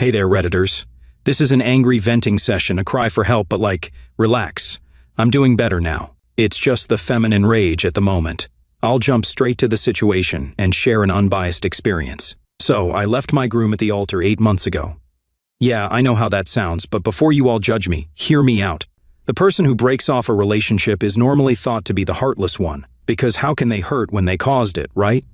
Hey there, Redditors. This is an angry venting session, a cry for help, but relax. I'm doing better now. It's just the feminine rage at the moment. I'll jump straight to the situation and share an unbiased experience. So, I left my groom at the altar 8 months ago. Yeah, I know how that sounds, but before you all judge me, hear me out. The person who breaks off a relationship is normally thought to be the heartless one, because how can they hurt when they caused it, right?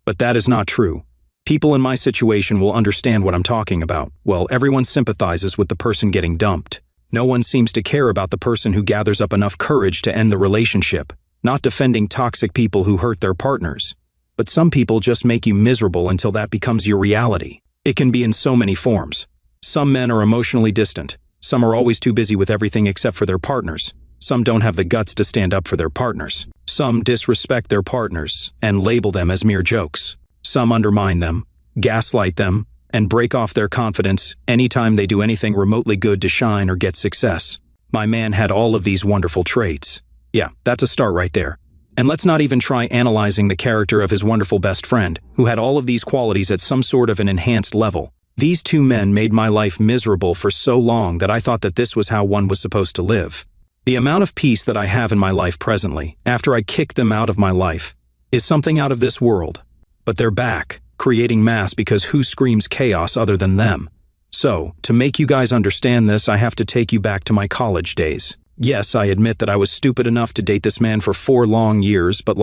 But that is not true. People in my situation will understand what I'm talking about. Well, everyone sympathizes with the person getting dumped. No one seems to care about the person who gathers up enough courage to end the relationship, not defending toxic people who hurt their partners. But some people just make you miserable until that becomes your reality. It can be in so many forms. Some men are emotionally distant. Some are always too busy with everything except for their partners. Some don't have the guts to stand up for their partners. Some disrespect their partners and label them as mere jokes. Some undermine them, gaslight them, and break off their confidence anytime they do anything remotely good to shine or get success. My man had all of these wonderful traits. Yeah, that's a start right there. And let's not even try analyzing the character of his wonderful best friend, who had all of these qualities at some sort of an enhanced level. These two men made my life miserable for so long that I thought that this was how one was supposed to live. The amount of peace that I have in my life presently, after I kicked them out of my life, is something out of this world. But they're back, creating mass because who screams chaos other than them? So, to make you guys understand this, I have to take you back to my college days. Yes, I admit that I was stupid enough to date this man for 4 long years, but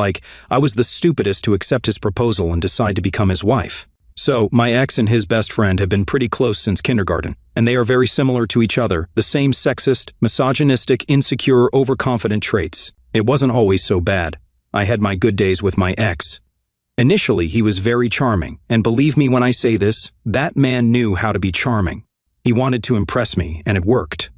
I was the stupidest to accept his proposal and decide to become his wife. So, my ex and his best friend have been pretty close since kindergarten, and they are very similar to each other, the same sexist, misogynistic, insecure, overconfident traits. It wasn't always so bad. I had my good days with my ex. Initially, he was very charming, and believe me when I say this, that man knew how to be charming. He wanted to impress me, and it worked.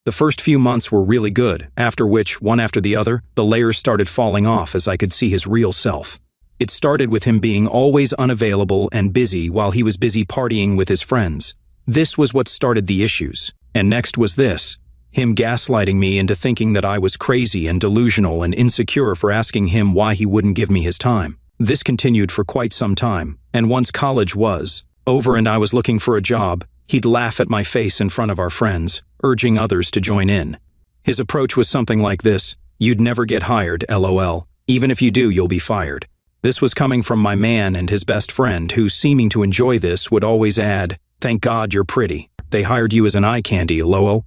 The first few months were really good, after which, one after the other, the layers started falling off as I could see his real self. It started with him being always unavailable and busy while he was busy partying with his friends. This was what started the issues. And next was this, him gaslighting me into thinking that I was crazy and delusional and insecure for asking him why he wouldn't give me his time. This continued for quite some time, and once college was over and I was looking for a job, he'd laugh at my face in front of our friends, urging others to join in. His approach was something like this: "You'd never get hired, LOL. Even if you do, you'll be fired." This was coming from my man and his best friend, who, seeming to enjoy this, would always add, "Thank God you're pretty. They hired you as an eye candy, lol."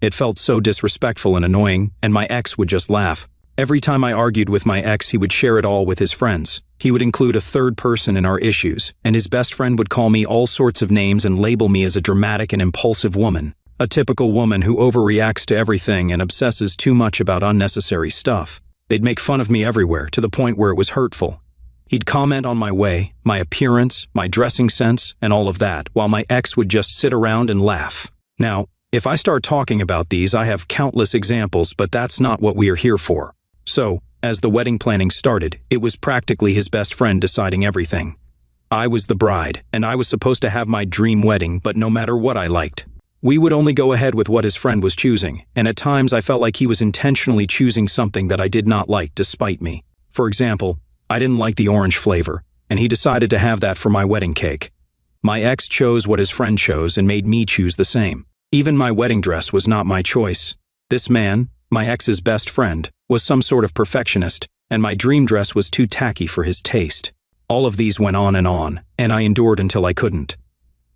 It felt so disrespectful and annoying, and my ex would just laugh. Every time I argued with my ex, he would share it all with his friends. He would include a third person in our issues, and his best friend would call me all sorts of names and label me as a dramatic and impulsive woman. A typical woman who overreacts to everything and obsesses too much about unnecessary stuff. They'd make fun of me everywhere, to the point where it was hurtful. He'd comment on my way, my appearance, my dressing sense, and all of that, while my ex would just sit around and laugh. Now, if I start talking about these, I have countless examples, but that's not what we are here for. So, as the wedding planning started, it was practically his best friend deciding everything. I was the bride, and I was supposed to have my dream wedding, but no matter what I liked. We would only go ahead with what his friend was choosing, and at times I felt like he was intentionally choosing something that I did not like to spite me. For example, I didn't like the orange flavor, and he decided to have that for my wedding cake. My ex chose what his friend chose and made me choose the same. Even my wedding dress was not my choice. This man, my ex's best friend, was some sort of perfectionist, and my dream dress was too tacky for his taste. All of these went on, and I endured until I couldn't.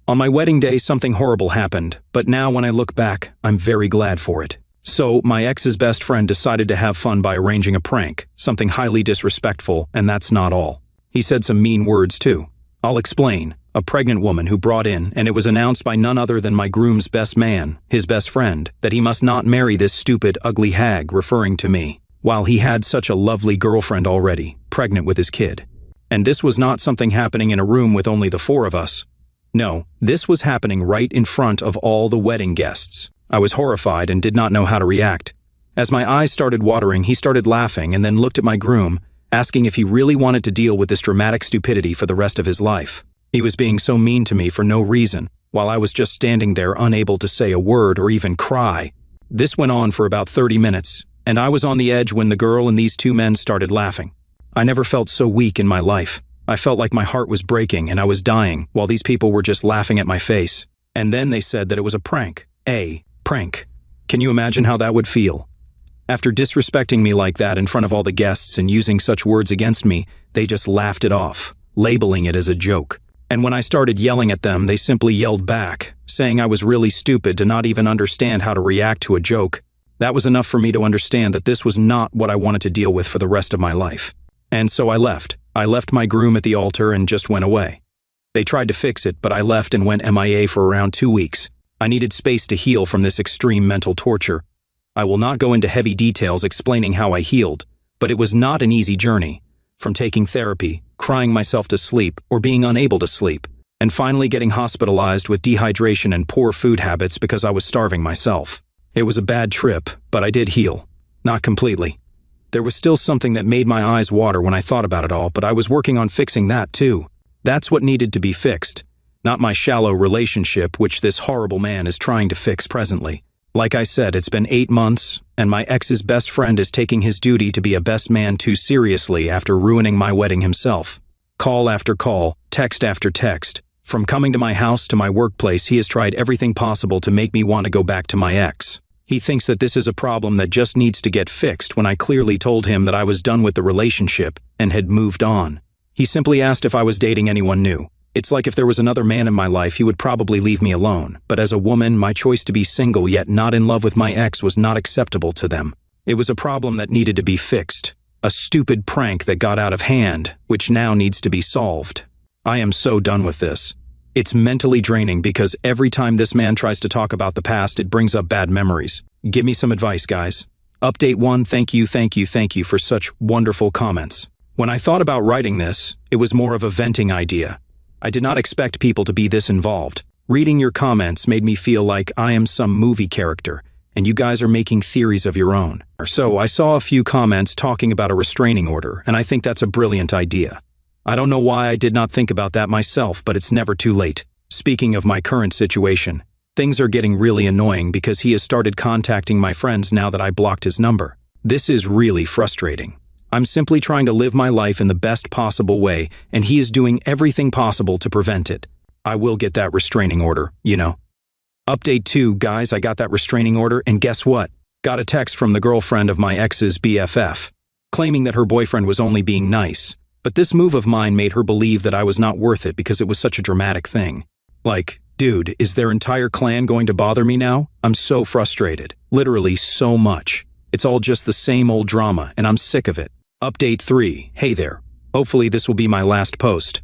On my wedding day, something horrible happened, but now when I look back, I'm very glad for it. So, my ex's best friend decided to have fun by arranging a prank, something highly disrespectful, and that's not all. He said some mean words too. I'll explain. A pregnant woman who brought in, and it was announced by none other than my groom's best man, his best friend, that he must not marry this stupid, ugly hag, referring to me, while he had such a lovely girlfriend already, pregnant with his kid. And this was not something happening in a room with only the 4 of us. No, this was happening right in front of all the wedding guests. I was horrified and did not know how to react. As my eyes started watering, he started laughing and then looked at my groom, asking if he really wanted to deal with this dramatic stupidity for the rest of his life. He was being so mean to me for no reason, while I was just standing there unable to say a word or even cry. This went on for about 30 minutes, and I was on the edge when the girl and these 2 men started laughing. I never felt so weak in my life. I felt like my heart was breaking and I was dying while these people were just laughing at my face. And then they said that it was a prank. A prank. Can you imagine how that would feel? After disrespecting me like that in front of all the guests and using such words against me, they just laughed it off, labeling it as a joke. And when I started yelling at them, they simply yelled back, saying I was really stupid to not even understand how to react to a joke. That was enough for me to understand that this was not what I wanted to deal with for the rest of my life. And so I left. I left my groom at the altar and just went away. They tried to fix it, but I left and went MIA for around 2 weeks. I needed space to heal from this extreme mental torture. I will not go into heavy details explaining how I healed, but it was not an easy journey. From taking therapy, crying myself to sleep, or being unable to sleep, and finally getting hospitalized with dehydration and poor food habits because I was starving myself. It was a bad trip, but I did heal. Not completely. There was still something that made my eyes water when I thought about it all, but I was working on fixing that too. That's what needed to be fixed, not my shallow relationship which this horrible man is trying to fix presently. Like I said, it's been 8 months, and my ex's best friend is taking his duty to be a best man too seriously after ruining my wedding himself. Call after call, text after text. From coming to my house to my workplace, he has tried everything possible to make me want to go back to my ex. He thinks that this is a problem that just needs to get fixed when I clearly told him that I was done with the relationship and had moved on. He simply asked if I was dating anyone new. It's like if there was another man in my life, he would probably leave me alone. But as a woman, my choice to be single yet not in love with my ex was not acceptable to them. It was a problem that needed to be fixed. A stupid prank that got out of hand, which now needs to be solved. I am so done with this. It's mentally draining because every time this man tries to talk about the past, it brings up bad memories. Give me some advice, guys. Update 1, thank you for such wonderful comments. When I thought about writing this, it was more of a venting idea. I did not expect people to be this involved. Reading your comments made me feel like I am some movie character, and you guys are making theories of your own. So I saw a few comments talking about a restraining order, and I think that's a brilliant idea. I don't know why I did not think about that myself, but it's never too late. Speaking of my current situation, things are getting really annoying because he has started contacting my friends now that I blocked his number. This is really frustrating. I'm simply trying to live my life in the best possible way, and he is doing everything possible to prevent it. I will get that restraining order, you know. Update 2, guys, I got that restraining order, and guess what? Got a text from the girlfriend of my ex's BFF, claiming that her boyfriend was only being nice. But this move of mine made her believe that I was not worth it because it was such a dramatic thing. Like, dude, is their entire clan going to bother me now? I'm so frustrated. Literally so much. It's all just the same old drama, and I'm sick of it. Update 3, hey there. Hopefully this will be my last post.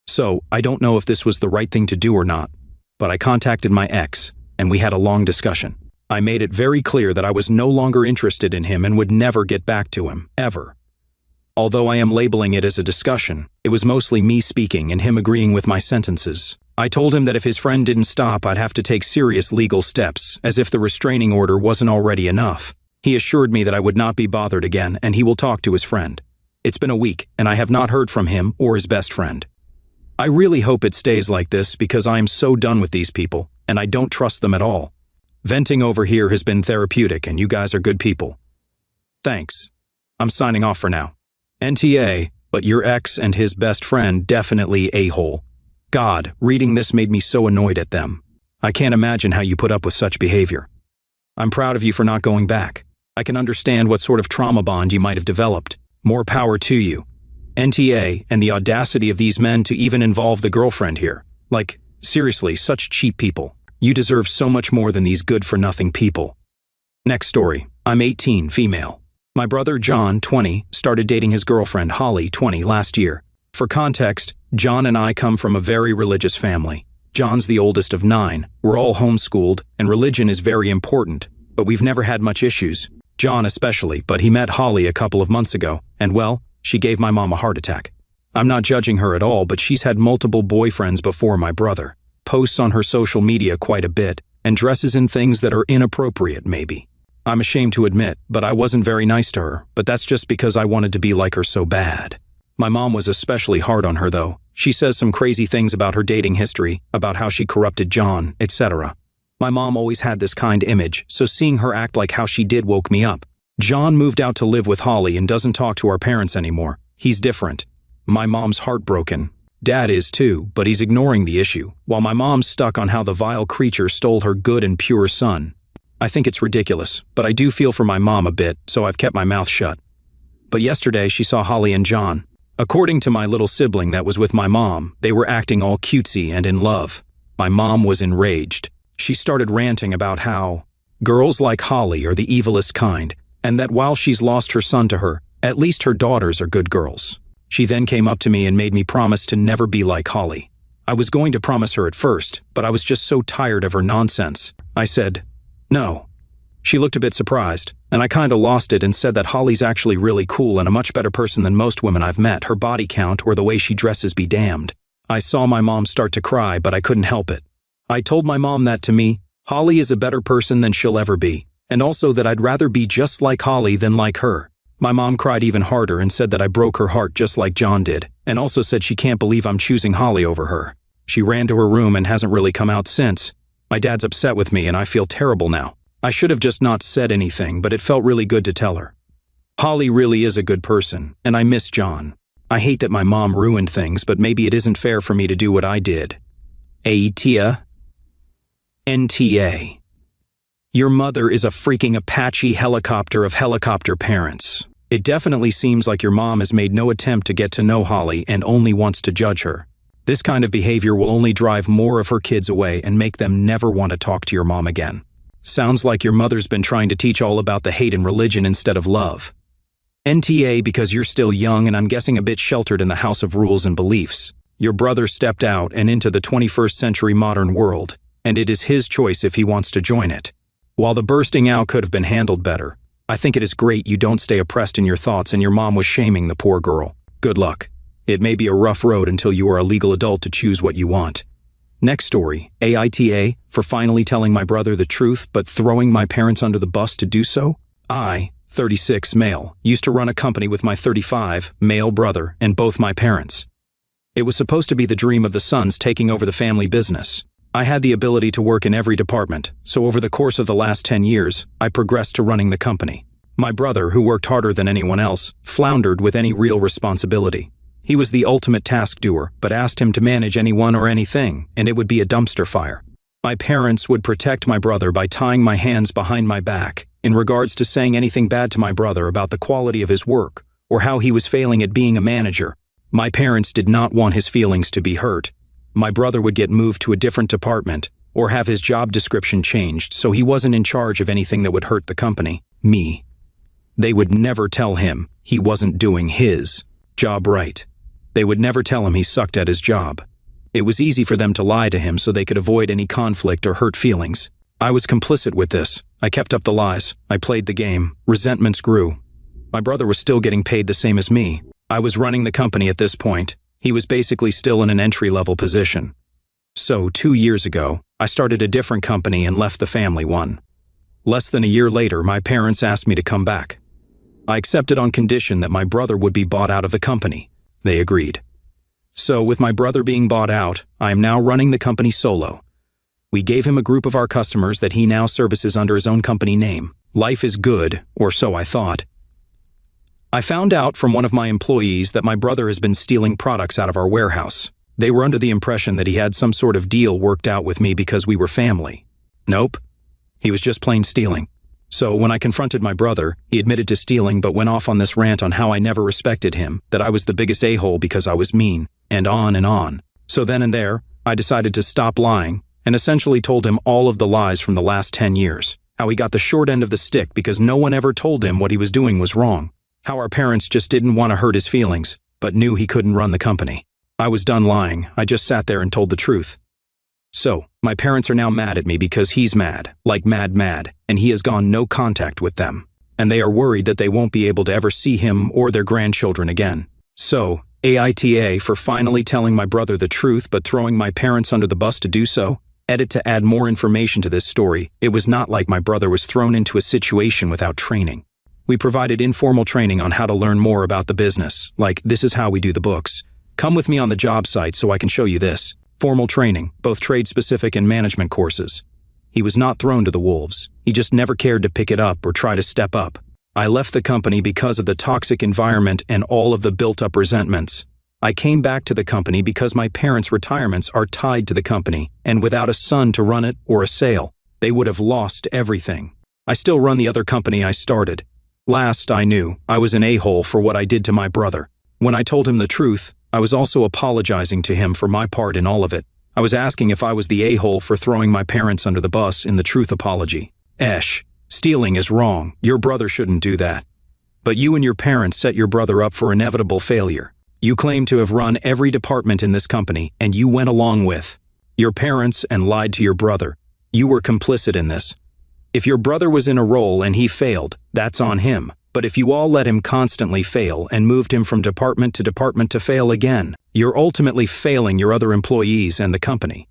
So, I don't know if this was the right thing to do or not, but I contacted my ex, and we had a long discussion. I made it very clear that I was no longer interested in him and would never get back to him, ever. Although I am labeling it as a discussion, it was mostly me speaking and him agreeing with my sentences. I told him that if his friend didn't stop, I'd have to take serious legal steps, as if the restraining order wasn't already enough. He assured me that I would not be bothered again and he will talk to his friend. It's been a week and I have not heard from him or his best friend. I really hope it stays like this because I am so done with these people and I don't trust them at all. Venting over here has been therapeutic and you guys are good people. Thanks. I'm signing off for now. NTA, but your ex and his best friend definitely a-hole. God, reading this made me so annoyed at them. I can't imagine how you put up with such behavior. I'm proud of you for not going back. I can understand what sort of trauma bond you might have developed. More power to you. NTA, and the audacity of these men to even involve the girlfriend here. Like, seriously, such cheap people. You deserve so much more than these good-for-nothing people. Next story. I'm 18, female. My brother, John, 20, started dating his girlfriend, Holly, 20, last year. For context, John and I come from a very religious family. John's the oldest of 9. We're all homeschooled, and religion is very important, but we've never had much issues. John especially, but he met Holly a couple of months ago, and well, she gave my mom a heart attack. I'm not judging her at all, but she's had multiple boyfriends before my brother, posts on her social media quite a bit, and dresses in things that are inappropriate maybe. I'm ashamed to admit, but I wasn't very nice to her, but that's just because I wanted to be like her so bad. My mom was especially hard on her though. She says some crazy things about her dating history, about how she corrupted John, etc. My mom always had this kind image, so seeing her act like how she did woke me up. John moved out to live with Holly and doesn't talk to our parents anymore. He's different. My mom's heartbroken. Dad is too, but he's ignoring the issue, while my mom's stuck on how the vile creature stole her good and pure son. I think it's ridiculous, but I do feel for my mom a bit, so I've kept my mouth shut. But yesterday she saw Holly and John. According to my little sibling that was with my mom, they were acting all cutesy and in love. My mom was enraged. She started ranting about how girls like Holly are the evilest kind, and that while she's lost her son to her, at least her daughters are good girls. She then came up to me and made me promise to never be like Holly. I was going to promise her at first, but I was just so tired of her nonsense. I said, no. She looked a bit surprised, and I kinda lost it and said that Holly's actually really cool and a much better person than most women I've met, her body count or the way she dresses be damned. I saw my mom start to cry, but I couldn't help it. I told my mom that to me, Holly is a better person than she'll ever be, and also that I'd rather be just like Holly than like her. My mom cried even harder and said that I broke her heart just like John did, and also said she can't believe I'm choosing Holly over her. She ran to her room and hasn't really come out since. My dad's upset with me and I feel terrible now. I should have just not said anything, but it felt really good to tell her. Holly really is a good person, and I miss John. I hate that my mom ruined things, but maybe it isn't fair for me to do what I did. Tia. NTA. Your mother is a freaking Apache helicopter of helicopter parents. It definitely seems like your mom has made no attempt to get to know Holly and only wants to judge her. This kind of behavior will only drive more of her kids away and make them never want to talk to your mom again. Sounds like your mother's been trying to teach all about the hate and religion instead of love. NTA because you're still young and I'm guessing a bit sheltered in the house of rules and beliefs. Your brother stepped out and into the 21st century modern world, and it is his choice if he wants to join it. While the bursting out could have been handled better, I think it is great you don't stay oppressed in your thoughts and your mom was shaming the poor girl. Good luck. It may be a rough road until you are a legal adult to choose what you want. Next story, AITA, for finally telling my brother the truth but throwing my parents under the bus to do so. I, 36 male, used to run a company with my 35 male brother and both my parents. It was supposed to be the dream of the sons taking over the family business. I had the ability to work in every department, so over the course of the last 10 years, I progressed to running the company. My brother, who worked harder than anyone else, floundered with any real responsibility. He was the ultimate task doer, but asked him to manage anyone or anything, and it would be a dumpster fire. My parents would protect my brother by tying my hands behind my back in regards to saying anything bad to my brother about the quality of his work or how he was failing at being a manager. My parents did not want his feelings to be hurt. My brother would get moved to a different department or have his job description changed so he wasn't in charge of anything that would hurt the company, me. They would never tell him he wasn't doing his job right. They would never tell him he sucked at his job. It was easy for them to lie to him so they could avoid any conflict or hurt feelings. I was complicit with this. I kept up the lies. I played the game. Resentments grew. My brother was still getting paid the same as me. I was running the company at this point. He was basically still in an entry-level position. So, 2 years ago, I started a different company and left the family one. Less than a year later, my parents asked me to come back. I accepted on condition that my brother would be bought out of the company. They agreed. So, with my brother being bought out, I am now running the company solo. We gave him a group of our customers that he now services under his own company name. Life is good, or so I thought. I found out from one of my employees that my brother has been stealing products out of our warehouse. They were under the impression that he had some sort of deal worked out with me because we were family. Nope. He was just plain stealing. So when I confronted my brother, he admitted to stealing but went off on this rant on how I never respected him, that I was the biggest a-hole because I was mean, and on and on. So then and there, I decided to stop lying and essentially told him all of the lies from the last 10 years. How he got the short end of the stick because no one ever told him what he was doing was wrong. How our parents just didn't want to hurt his feelings, but knew he couldn't run the company. I was done lying. I just sat there and told the truth. So, my parents are now mad at me because he's mad, like mad, and he has gone no contact with them. And they are worried that they won't be able to ever see him or their grandchildren again. So, AITA for finally telling my brother the truth but throwing my parents under the bus to do so. Edit to add more information to this story. It was not like my brother was thrown into a situation without training. We provided informal training on how to learn more about the business, like this is how we do the books. Come with me on the job site so I can show you this. Formal training, both trade-specific and management courses. He was not thrown to the wolves. He just never cared to pick it up or try to step up. I left the company because of the toxic environment and all of the built-up resentments. I came back to the company because my parents' retirements are tied to the company, and without a son to run it or a sale, they would have lost everything. I still run the other company I started. Last I knew, I was an a-hole for what I did to my brother. When I told him the truth, I was also apologizing to him for my part in all of it. I was asking if I was the a-hole for throwing my parents under the bus in the truth apology. Stealing is wrong. Your brother shouldn't do that. But you and your parents set your brother up for inevitable failure. You claim to have run every department in this company, and you went along with your parents and lied to your brother. You were complicit in this. If your brother was in a role and he failed, that's on him. But if you all let him constantly fail and moved him from department to fail again, you're ultimately failing your other employees and the company.